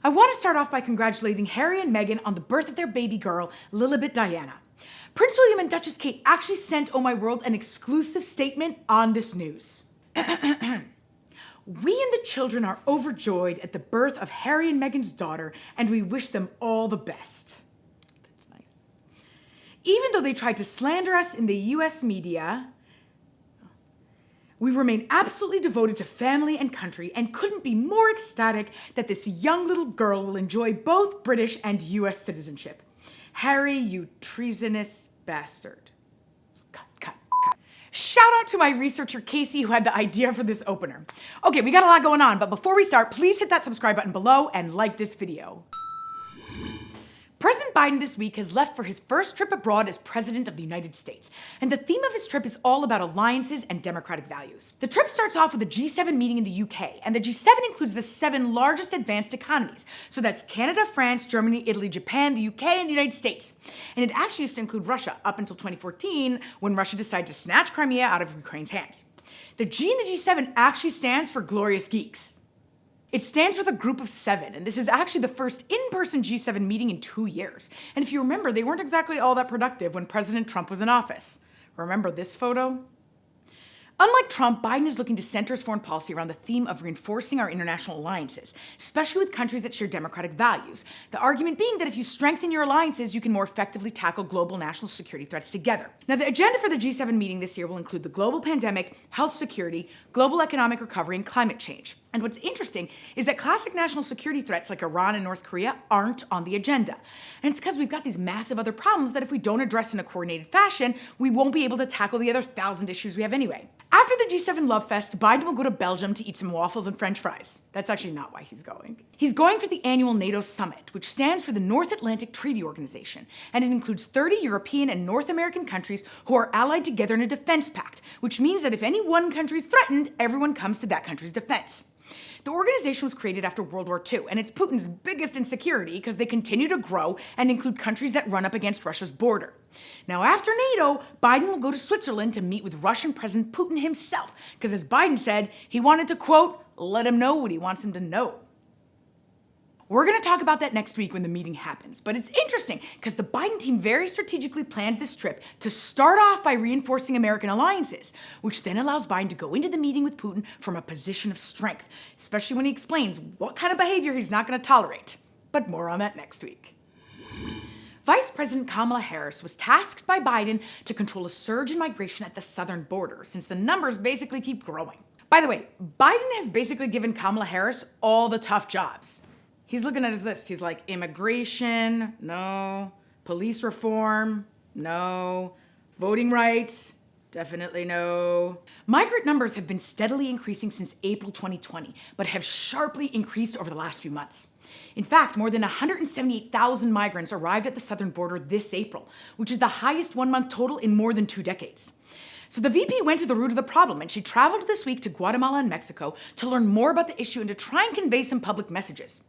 I want to start off by congratulating Harry and Meghan on the birth of their baby girl, Lilibet Diana. Prince William and Duchess Kate actually sent Oh My World an exclusive statement on this news. We and the children are overjoyed at the birth of Harry and Meghan's daughter, and we wish them all the best. That's nice. Even though they tried to slander us in the US media, we remain absolutely devoted to family and country and couldn't be more ecstatic that this young little girl will enjoy both British and US citizenship. Harry, you treasonous bastard. Cut. Shout out to my researcher Casey who had the idea for this opener. Okay, we got a lot going on, but before we start, please hit that subscribe button below and like this video. President Biden this week has left for his first trip abroad as President of the United States, and the theme of his trip is all about alliances and democratic values. The trip starts off with a G7 meeting in the UK, and the G7 includes the 7 largest advanced economies. So that's Canada, France, Germany, Italy, Japan, the UK, and the United States. And it actually used to include Russia up until 2014, when Russia decided to snatch Crimea out of Ukraine's hands. The G in the G7 actually stands for Glorious Geeks. It stands for the group of 7, and this is actually the first in-person G7 meeting in 2 years. And if you remember, they weren't exactly all that productive when President Trump was in office. Remember this photo? Unlike Trump, Biden is looking to center his foreign policy around the theme of reinforcing our international alliances, especially with countries that share democratic values. The argument being that if you strengthen your alliances, you can more effectively tackle global national security threats together. Now, the agenda for the G7 meeting this year will include the global pandemic, health security, global economic recovery, and climate change. And what's interesting is that classic national security threats like Iran and North Korea aren't on the agenda. And it's because we've got these massive other problems that if we don't address in a coordinated fashion, we won't be able to tackle the other 1,000 issues we have anyway. After the G7 Love Fest, Biden will go to Belgium to eat some waffles and French fries. That's actually not why he's going. He's going for the annual NATO summit, which stands for the North Atlantic Treaty Organization, and it includes 30 European and North American countries who are allied together in a defense pact, which means that if any one country is threatened, everyone comes to that country's defense. The organization was created after World War II, and it's Putin's biggest insecurity because they continue to grow and include countries that run up against Russia's border. Now, after NATO, Biden will go to Switzerland to meet with Russian President Putin himself, because as Biden said, he wanted to, quote, let him know what he wants him to know. We're going to talk about that next week when the meeting happens, but it's interesting because the Biden team very strategically planned this trip to start off by reinforcing American alliances, which then allows Biden to go into the meeting with Putin from a position of strength, especially when he explains what kind of behavior he's not going to tolerate. But more on that next week. Vice President Kamala Harris was tasked by Biden to control a surge in migration at the southern border, since the numbers basically keep growing. By the way, Biden has basically given Kamala Harris all the tough jobs. He's looking at his list. He's like, immigration, no. Police reform, no. Voting rights, definitely no. Migrant numbers have been steadily increasing since April 2020, but have sharply increased over the last few months. In fact, more than 178,000 migrants arrived at the southern border this April, which is the highest one-month total in more than 2 decades. So the VP went to the root of the problem, and she traveled this week to Guatemala and Mexico to learn more about the issue and to try and convey some public messages.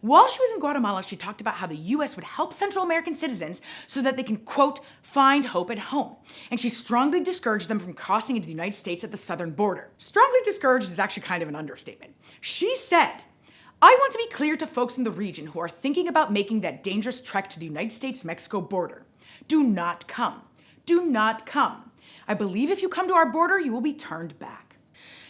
While she was in Guatemala, she talked about how the U.S. would help Central American citizens so that they can, quote, find hope at home. And she strongly discouraged them from crossing into the United States at the southern border. Strongly discouraged is actually kind of an understatement. She said, I want to be clear to folks in the region who are thinking about making that dangerous trek to the United States-Mexico border. Do not come. Do not come. I believe if you come to our border, you will be turned back.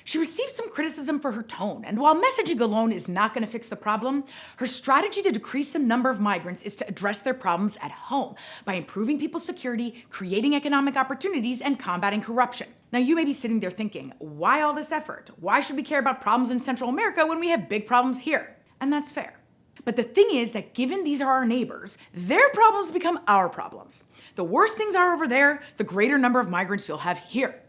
She received some criticism for her tone, and while messaging alone is not going to fix the problem, her strategy to decrease the number of migrants is to address their problems at home by improving people's security, creating economic opportunities, and combating corruption. Now, you may be sitting there thinking, why all this effort? Why should we care about problems in Central America when we have big problems here? And that's fair. But the thing is that given these are our neighbors, their problems become our problems. The worse things are over there, the greater number of migrants you'll have here.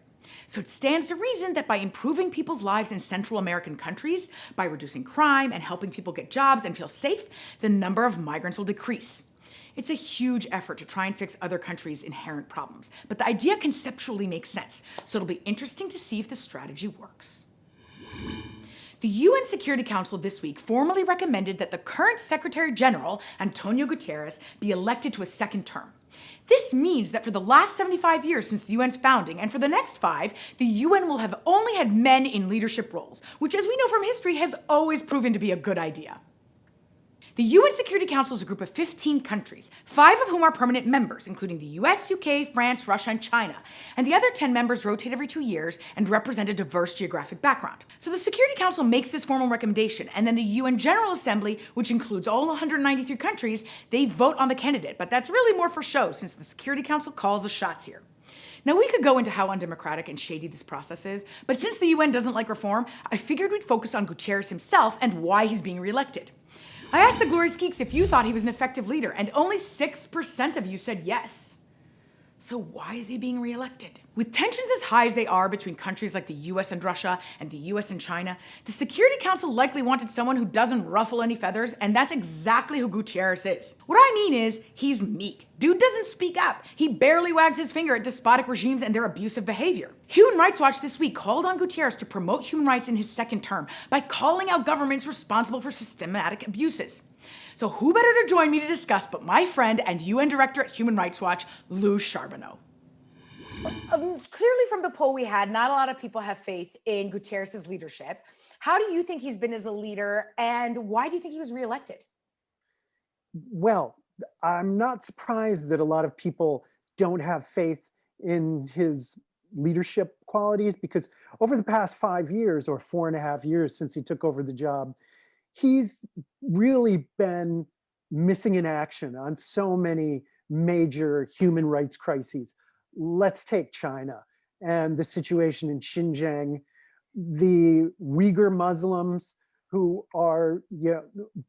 So it stands to reason that by improving people's lives in Central American countries, by reducing crime and helping people get jobs and feel safe, the number of migrants will decrease. It's a huge effort to try and fix other countries' inherent problems, but the idea conceptually makes sense, so it'll be interesting to see if the strategy works. The UN Security Council this week formally recommended that the current Secretary General, Antonio Guterres, be elected to a second term. This means that for the last 75 years since the UN's founding, and for the next 5, the UN will have only had men in leadership roles, which, as we know from history, has always proven to be a good idea. The UN Security Council is a group of 15 countries, 5 of whom are permanent members, including the US, UK, France, Russia, and China. And the other 10 members rotate every 2 years and represent a diverse geographic background. So the Security Council makes this formal recommendation, and then the UN General Assembly, which includes all 193 countries, they vote on the candidate. But that's really more for show, since the Security Council calls the shots here. Now, we could go into how undemocratic and shady this process is, but since the UN doesn't like reform, I figured we'd focus on Guterres himself and why he's being reelected. I asked the Glorious Geeks if you thought he was an effective leader, and only 6% of you said yes. So why is he being reelected? With tensions as high as they are between countries like the US and Russia and the US and China, the Security Council likely wanted someone who doesn't ruffle any feathers, and that's exactly who Guterres is. What I mean is, he's meek. Dude doesn't speak up. He barely wags his finger at despotic regimes and their abusive behavior. Human Rights Watch this week called on Guterres to promote human rights in his second term by calling out governments responsible for systematic abuses. So who better to join me to discuss but my friend and UN Director at Human Rights Watch, Lou Charbonneau. Clearly from the poll we had, not a lot of people have faith in Guterres' leadership. How do you think he's been as a leader, and why do you think he was reelected? Well, I'm not surprised that a lot of people don't have faith in his leadership qualities, because over the past 5 years or 4.5 years since he took over the job, he's really been missing in action on so many major human rights crises. Let's take China and the situation in Xinjiang, the Uyghur Muslims who are,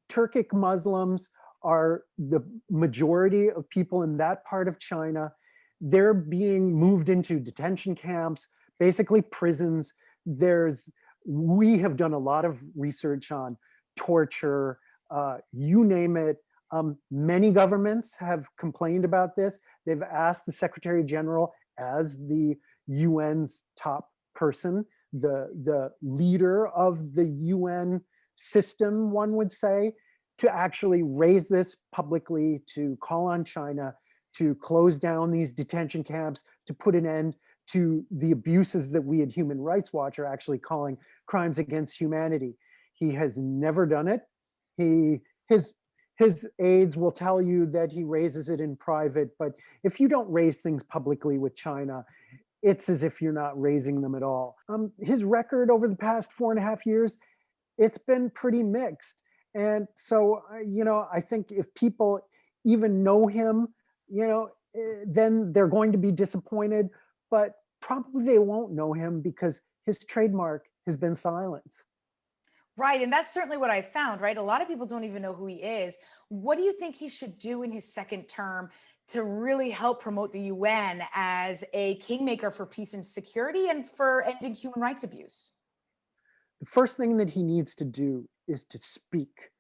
Turkic Muslims are the majority of people in that part of China. They're being moved into detention camps, basically prisons. We have done a lot of research on torture, you name it. Many governments have complained about this. They've asked the Secretary General, as the UN's top person, the leader of the UN system, one would say, to actually raise this publicly, to call on China to close down these detention camps, to put an end to the abuses that we at Human Rights Watch are actually calling crimes against humanity. He has never done it. His aides will tell you that he raises it in private, but if you don't raise things publicly with China, it's as if you're not raising them at all. His record over the past 4.5 years, it's been pretty mixed. And so, I think if people even know him, then they're going to be disappointed, but probably they won't know him because his trademark has been silence. Right, and that's certainly what I found, right? A lot of people don't even know who he is. What do you think he should do in his second term to really help promote the UN as a kingmaker for peace and security and for ending human rights abuse? The first thing that he needs to do is to speak,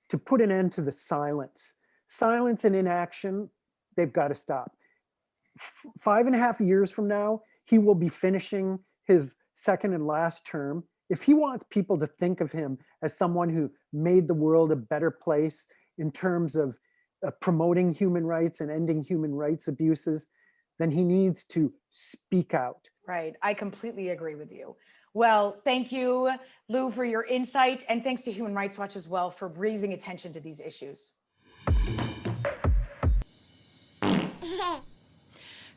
to put an end to the silence. Silence and inaction, they've got to stop. 5.5 years from now, he will be finishing his second and last term. If he wants people to think of him as someone who made the world a better place in terms of promoting human rights and ending human rights abuses, then he needs to speak out. Right. I completely agree with you. Well, thank you, Lou, for your insight. And thanks to Human Rights Watch as well for raising attention to these issues.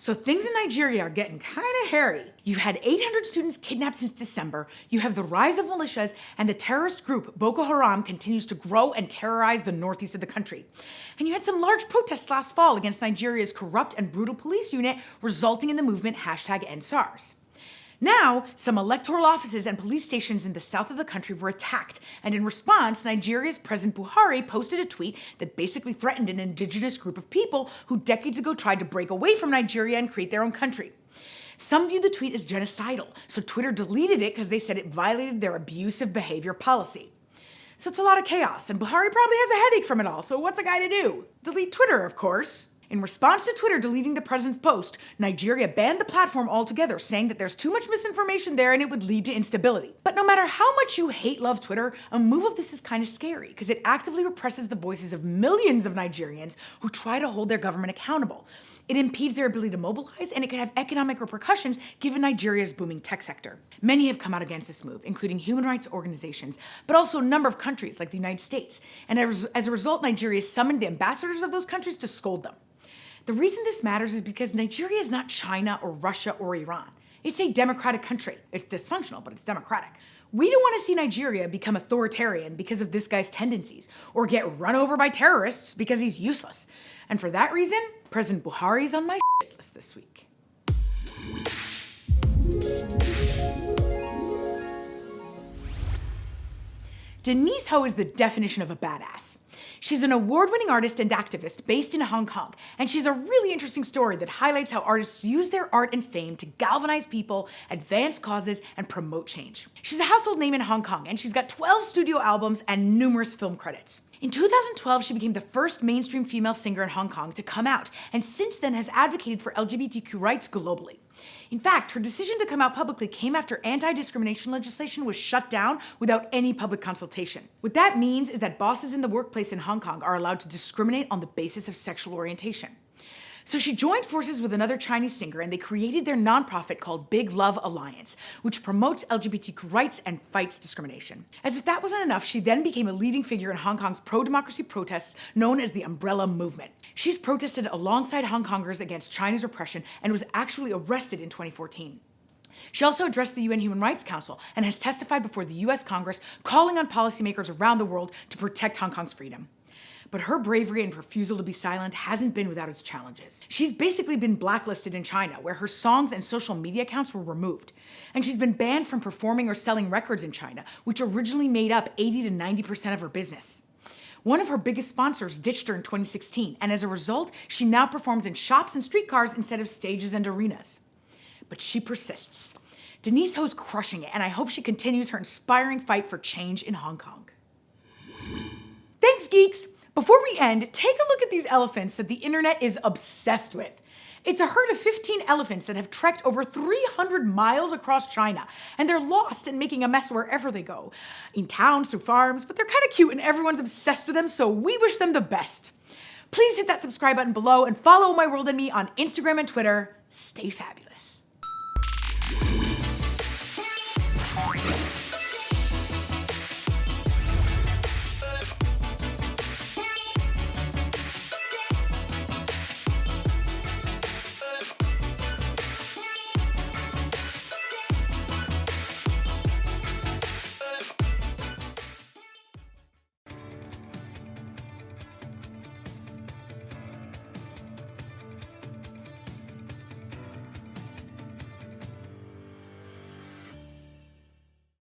So things in Nigeria are getting kind of hairy. You've had 800 students kidnapped since December, you have the rise of militias, and the terrorist group Boko Haram continues to grow and terrorize the northeast of the country. And you had some large protests last fall against Nigeria's corrupt and brutal police unit, resulting in the movement #EndSARS. Now, some electoral offices and police stations in the south of the country were attacked, and in response, Nigeria's President Buhari posted a tweet that basically threatened an indigenous group of people who decades ago tried to break away from Nigeria and create their own country. Some viewed the tweet as genocidal, so Twitter deleted it because they said it violated their abusive behavior policy. So it's a lot of chaos, and Buhari probably has a headache from it all, so what's a guy to do? Delete Twitter, of course. In response to Twitter deleting the president's post, Nigeria banned the platform altogether, saying that there's too much misinformation there and it would lead to instability. But no matter how much you love Twitter, a move of this is kind of scary because it actively represses the voices of millions of Nigerians who try to hold their government accountable. It impedes their ability to mobilize, and it could have economic repercussions given Nigeria's booming tech sector. Many have come out against this move, including human rights organizations, but also a number of countries like the United States. And as a result, Nigeria summoned the ambassadors of those countries to scold them. The reason this matters is because Nigeria is not China or Russia or Iran. It's a democratic country. It's dysfunctional, but it's democratic. We don't want to see Nigeria become authoritarian because of this guy's tendencies, or get run over by terrorists because he's useless. And for that reason, President Buhari is on my shit list this week. Denise Ho is the definition of a badass. She's an award-winning artist and activist based in Hong Kong, and she's a really interesting story that highlights how artists use their art and fame to galvanize people, advance causes, and promote change. She's a household name in Hong Kong, and she's got 12 studio albums and numerous film credits. In 2012, she became the first mainstream female singer in Hong Kong to come out, and since then has advocated for LGBTQ rights globally. In fact, her decision to come out publicly came after anti-discrimination legislation was shut down without any public consultation. What that means is that bosses in the workplace in Hong Kong are allowed to discriminate on the basis of sexual orientation. So she joined forces with another Chinese singer, and they created their nonprofit called Big Love Alliance, which promotes LGBTQ rights and fights discrimination. As if that wasn't enough, she then became a leading figure in Hong Kong's pro-democracy protests known as the Umbrella Movement. She's protested alongside Hong Kongers against China's repression and was actually arrested in 2014. She also addressed the UN Human Rights Council and has testified before the US Congress, calling on policymakers around the world to protect Hong Kong's freedom. But her bravery and refusal to be silent hasn't been without its challenges. She's basically been blacklisted in China, where her songs and social media accounts were removed. And she's been banned from performing or selling records in China, which originally made up 80 to 90% of her business. One of her biggest sponsors ditched her in 2016, and as a result, she now performs in shops and streetcars instead of stages and arenas. But she persists. Denise Ho's crushing it, and I hope she continues her inspiring fight for change in Hong Kong. Thanks, geeks! Before we end, take a look at these elephants that the internet is obsessed with. It's a herd of 15 elephants that have trekked over 300 miles across China, and they're lost and making a mess wherever they go. In towns, through farms, but they're kind of cute and everyone's obsessed with them, so we wish them the best. Please hit that subscribe button below and follow My World and Me on Instagram and Twitter. Stay fabulous.